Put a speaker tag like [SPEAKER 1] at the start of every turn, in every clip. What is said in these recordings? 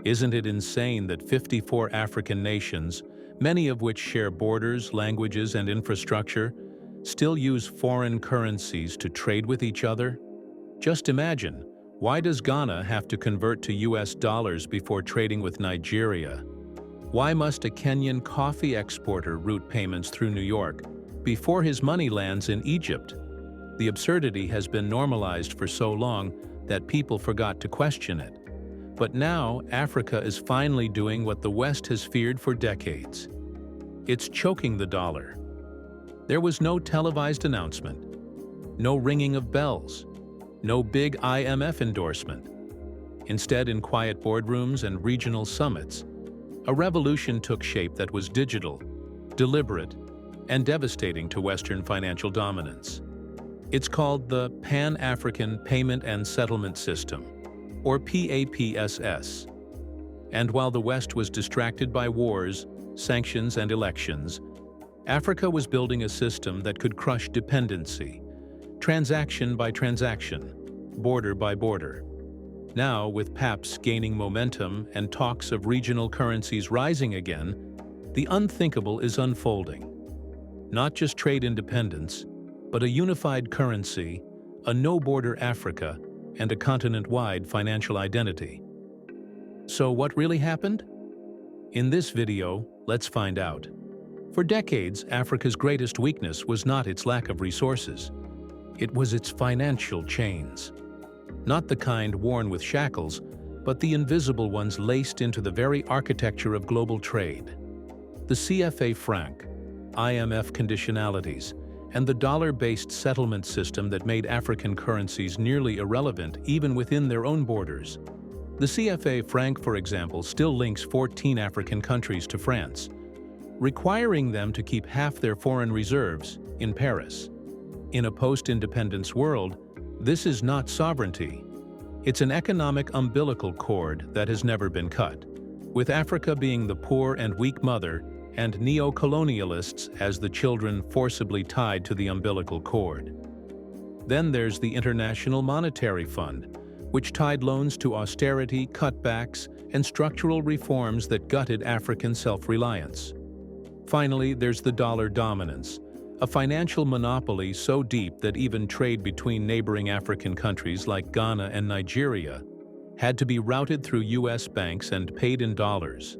[SPEAKER 1] Isn't it insane that 54 African nations, many of which share borders, languages, and infrastructure, still use foreign currencies to trade with each other? Just imagine, why does Ghana have to convert to US dollars before trading with Nigeria? Why must a Kenyan coffee exporter route payments through New York before his money lands in Egypt? The absurdity has been normalized for so long that people forgot to question it. But now, Africa is finally doing what the West has feared for decades. It's choking the dollar. There was no televised announcement, no ringing of bells, no big IMF endorsement. Instead, in quiet boardrooms and regional summits, a revolution took shape that was digital, deliberate, and devastating to Western financial dominance. It's called the Pan-African Payment and Settlement System, or PAPSS. And while the West was distracted by wars, sanctions, and elections, Africa was building a system that could crush dependency, transaction by transaction, border by border. Now, with PAPSS gaining momentum and talks of regional currencies rising again, the unthinkable is unfolding. Not just trade independence, but a unified currency, a no-border Africa, and a continent-wide financial identity. So what really happened? In this video, let's find out. For decades, Africa's greatest weakness was not its lack of resources. It was its financial chains. Not the kind worn with shackles, but the invisible ones laced into the very architecture of global trade. The CFA franc, IMF conditionalities, and the dollar-based settlement system that made African currencies nearly irrelevant even within their own borders. The CFA franc, for example, still links 14 African countries to France, requiring them to keep half their foreign reserves in Paris. In a post-independence world, this is not sovereignty. It's an economic umbilical cord that has never been cut, with Africa being the poor and weak mother and neo-colonialists as the children forcibly tied to the umbilical cord. Then there's the International Monetary Fund, which tied loans to austerity, cutbacks, and structural reforms that gutted African self-reliance. Finally, there's the dollar dominance, a financial monopoly so deep that even trade between neighboring African countries like Ghana and Nigeria had to be routed through US banks and paid in dollars.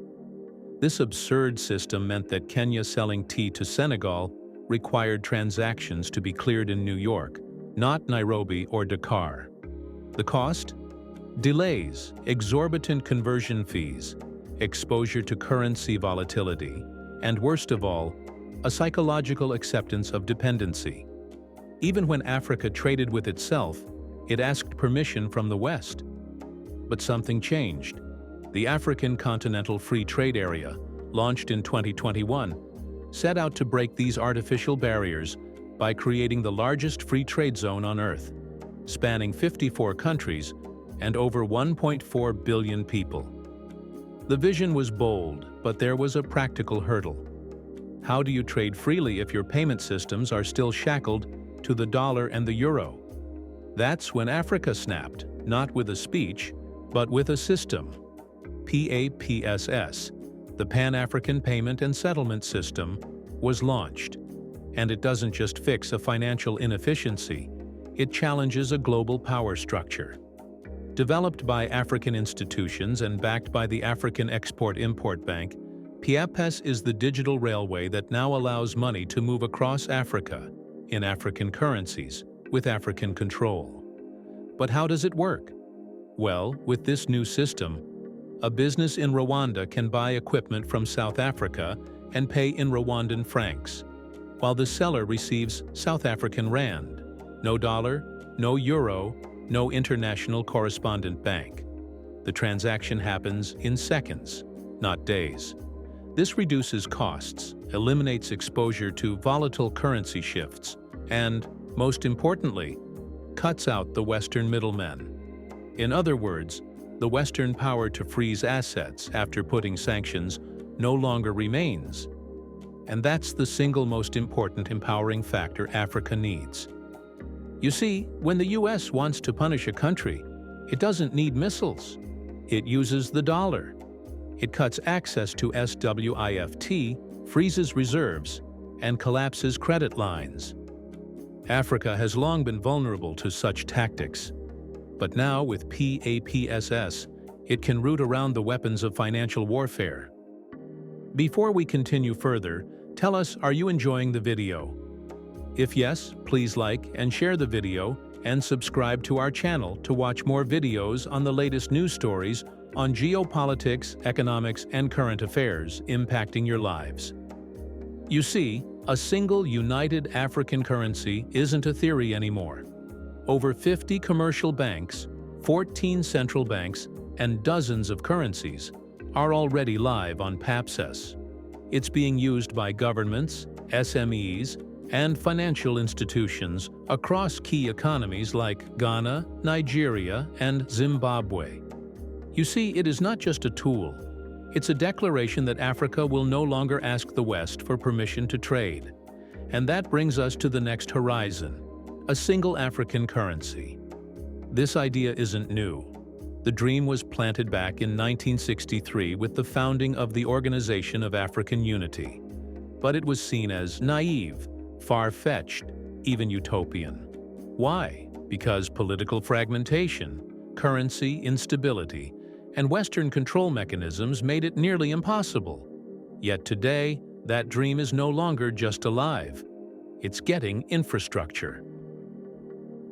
[SPEAKER 1] This absurd system meant that Kenya selling tea to Senegal required transactions to be cleared in New York, not Nairobi or Dakar. The cost? Delays, exorbitant conversion fees, exposure to currency volatility, and worst of all, a psychological acceptance of dependency. Even when Africa traded with itself, it asked permission from the West. But something changed. The African Continental Free Trade Area, launched in 2021, set out to break these artificial barriers by creating the largest free trade zone on Earth, spanning 54 countries and over 1.4 billion people. The vision was bold, but there was a practical hurdle. How do you trade freely if your payment systems are still shackled to the dollar and the euro? That's when Africa snapped, not with a speech, but with a system. PAPSS, the Pan-African Payment and Settlement System, was launched. And it doesn't just fix a financial inefficiency, it challenges a global power structure. Developed by African institutions and backed by the African Export-Import Bank, PAPSS is the digital railway that now allows money to move across Africa, in African currencies, with African control. But how does it work? Well, with this new system, a business in Rwanda can buy equipment from South Africa and pay in Rwandan francs, while the seller receives South African rand. No dollar, no euro, no international correspondent bank. The transaction happens in seconds, not days. This reduces costs, eliminates exposure to volatile currency shifts, and, most importantly, cuts out the Western middlemen. In other words, the Western power to freeze assets after putting sanctions no longer remains. And that's the single most important empowering factor Africa needs. You see, when the US wants to punish a country, it doesn't need missiles. It uses the dollar. It cuts access to SWIFT, freezes reserves, and collapses credit lines. Africa has long been vulnerable to such tactics, but now with PAPSS, it can root around the weapons of financial warfare. Before we continue further, tell us, are you enjoying the video? If yes, please like and share the video and subscribe to our channel to watch more videos on the latest news stories on geopolitics, economics, and current affairs impacting your lives. You see, a single united African currency isn't a theory anymore. Over 50 commercial banks, 14 central banks, and dozens of currencies are already live on PAPSS. It's being used by governments, SMEs, and financial institutions across key economies like Ghana, Nigeria, and Zimbabwe. You see, it is not just a tool. It's a declaration that Africa will no longer ask the West for permission to trade. And that brings us to the next horizon, a single African currency. This idea isn't new. The dream was planted back in 1963 with the founding of the Organization of African Unity. But it was seen as naive, far-fetched, even utopian. Why? Because political fragmentation, currency instability, and Western control mechanisms made it nearly impossible. Yet today, that dream is no longer just alive. It's getting infrastructure.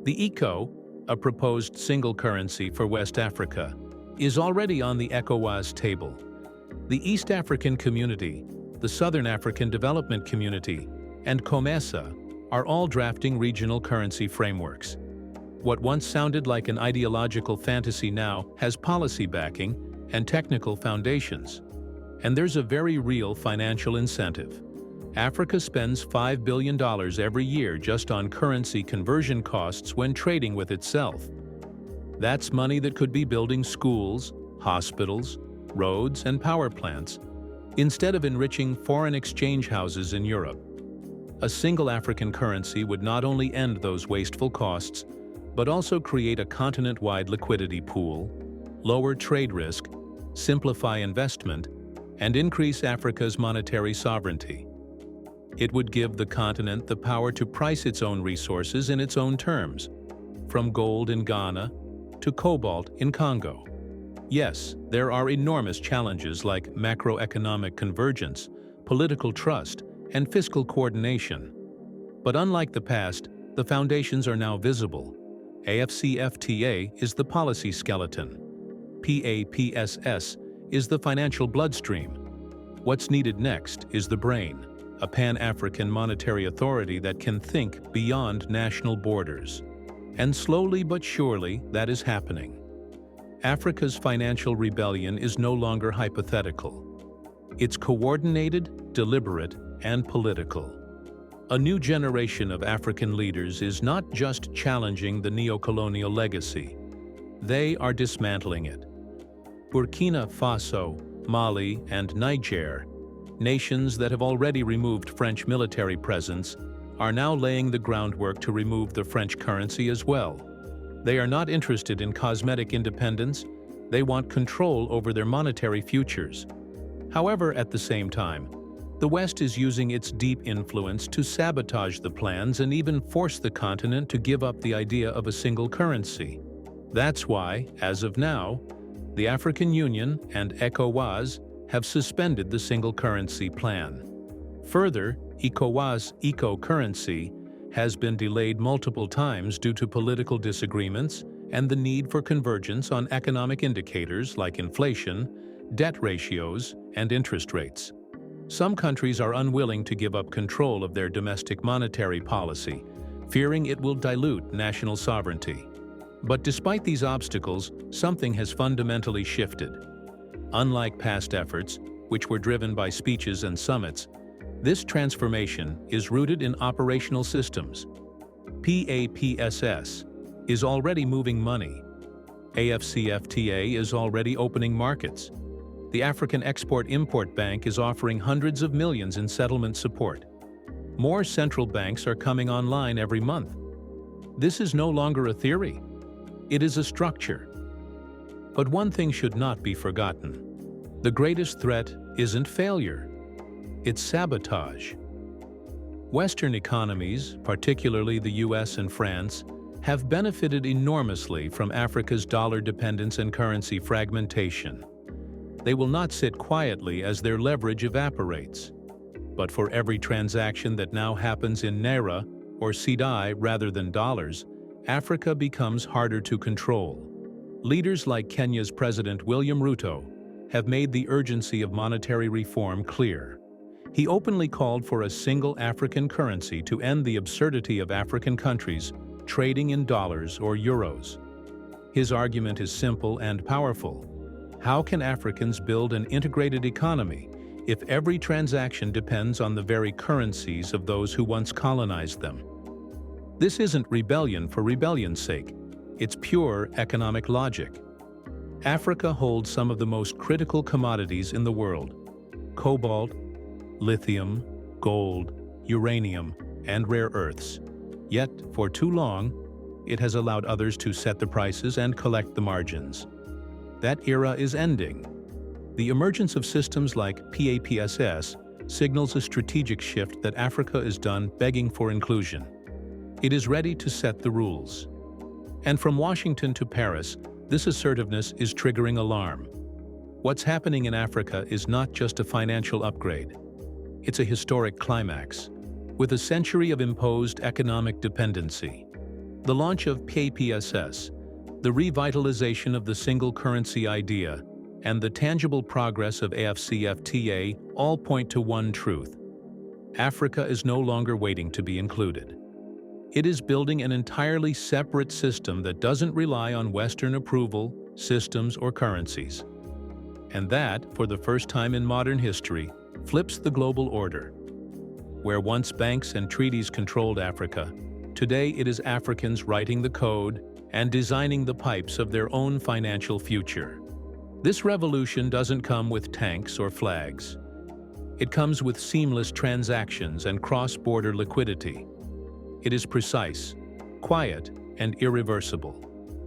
[SPEAKER 1] The ECO, a proposed single currency for West Africa, is already on the ECOWAS table. The East African Community, the Southern African Development Community, and COMESA are all drafting regional currency frameworks. What once sounded like an ideological fantasy now has policy backing and technical foundations. And there's a very real financial incentive. Africa spends $5 billion every year just on currency conversion costs when trading with itself. That's money that could be building schools, hospitals, roads, and power plants, instead of enriching foreign exchange houses in Europe. A single African currency would not only end those wasteful costs, but also create a continent-wide liquidity pool, lower trade risk, simplify investment, and increase Africa's monetary sovereignty. It would give the continent the power to price its own resources in its own terms, from gold in Ghana to cobalt in Congo. Yes, there are enormous challenges like macroeconomic convergence, political trust, and fiscal coordination. But unlike the past, the foundations are now visible. AFCFTA is the policy skeleton. PAPSS is the financial bloodstream. What's needed next is the brain, a Pan-African monetary authority that can think beyond national borders. And slowly but surely, that is happening. Africa's financial rebellion is no longer hypothetical. It's coordinated, deliberate, and political. A new generation of African leaders is not just challenging the neo-colonial legacy. They are dismantling it. Burkina Faso, Mali, and Niger, nations that have already removed French military presence, are now laying the groundwork to remove the French currency as well. They are not interested in cosmetic independence. They want control over their monetary futures. However, at the same time, the West is using its deep influence to sabotage the plans and even force the continent to give up the idea of a single currency. That's why, as of now, the African Union and ECOWAS have suspended the single currency plan. Further, ECOWAS' eco-currency has been delayed multiple times due to political disagreements and the need for convergence on economic indicators like inflation, debt ratios, and interest rates. Some countries are unwilling to give up control of their domestic monetary policy, fearing it will dilute national sovereignty. But despite these obstacles, something has fundamentally shifted. Unlike past efforts, which were driven by speeches and summits, this transformation is rooted in operational systems. PAPSS is already moving money. AFCFTA is already opening markets. The African Export-Import Bank is offering hundreds of millions in settlement support. More central banks are coming online every month. This is no longer a theory. It is a structure. But one thing should not be forgotten. The greatest threat isn't failure, it's sabotage. Western economies, particularly the US and France, have benefited enormously from Africa's dollar dependence and currency fragmentation. They will not sit quietly as their leverage evaporates. But for every transaction that now happens in naira or cedi rather than dollars, Africa becomes harder to control. Leaders like Kenya's President William Ruto have made the urgency of monetary reform clear. He openly called for a single African currency to end the absurdity of African countries trading in dollars or euros. His argument is simple and powerful. How can Africans build an integrated economy if every transaction depends on the very currencies of those who once colonized them? This isn't rebellion for rebellion's sake. It's pure economic logic. Africa holds some of the most critical commodities in the world: cobalt, lithium, gold, uranium, and rare earths. Yet, for too long, it has allowed others to set the prices and collect the margins. That era is ending. The emergence of systems like PAPSS signals a strategic shift that Africa is done begging for inclusion. It is ready to set the rules. And from Washington to Paris, this assertiveness is triggering alarm. What's happening in Africa is not just a financial upgrade. It's a historic climax, with a century of imposed economic dependency. The launch of PAPSS, the revitalization of the single currency idea, and the tangible progress of AfCFTA all point to one truth: Africa is no longer waiting to be included. It is building an entirely separate system that doesn't rely on Western approval, systems, or currencies. And that, for the first time in modern history, flips the global order. Where once banks and treaties controlled Africa, today it is Africans writing the code and designing the pipes of their own financial future. This revolution doesn't come with tanks or flags. It comes with seamless transactions and cross-border liquidity. It is precise, quiet, and irreversible.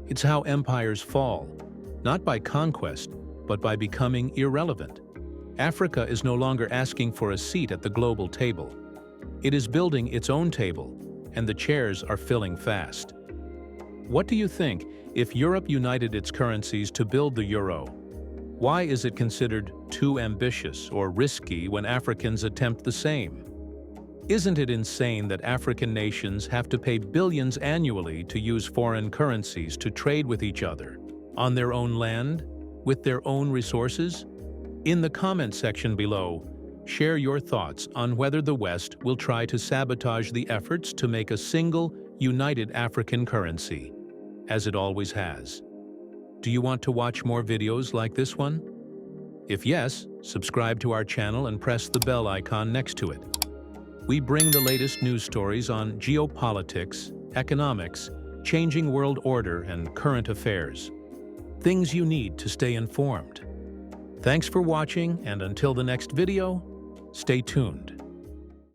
[SPEAKER 1] It's how empires fall, not by conquest, but by becoming irrelevant. Africa is no longer asking for a seat at the global table. It is building its own table, and the chairs are filling fast. What do you think if Europe united its currencies to build the euro? Why is it considered too ambitious or risky when Africans attempt the same? Isn't it insane that African nations have to pay billions annually to use foreign currencies to trade with each other, on their own land, with their own resources? In the comment section below, share your thoughts on whether the West will try to sabotage the efforts to make a single, united African currency, as it always has. Do you want to watch more videos like this one? If yes, subscribe to our channel and press the bell icon next to it. We bring the latest news stories on geopolitics, economics, changing world order, and current affairs. Things you need to stay informed. Thanks for watching, and until the next video, stay tuned.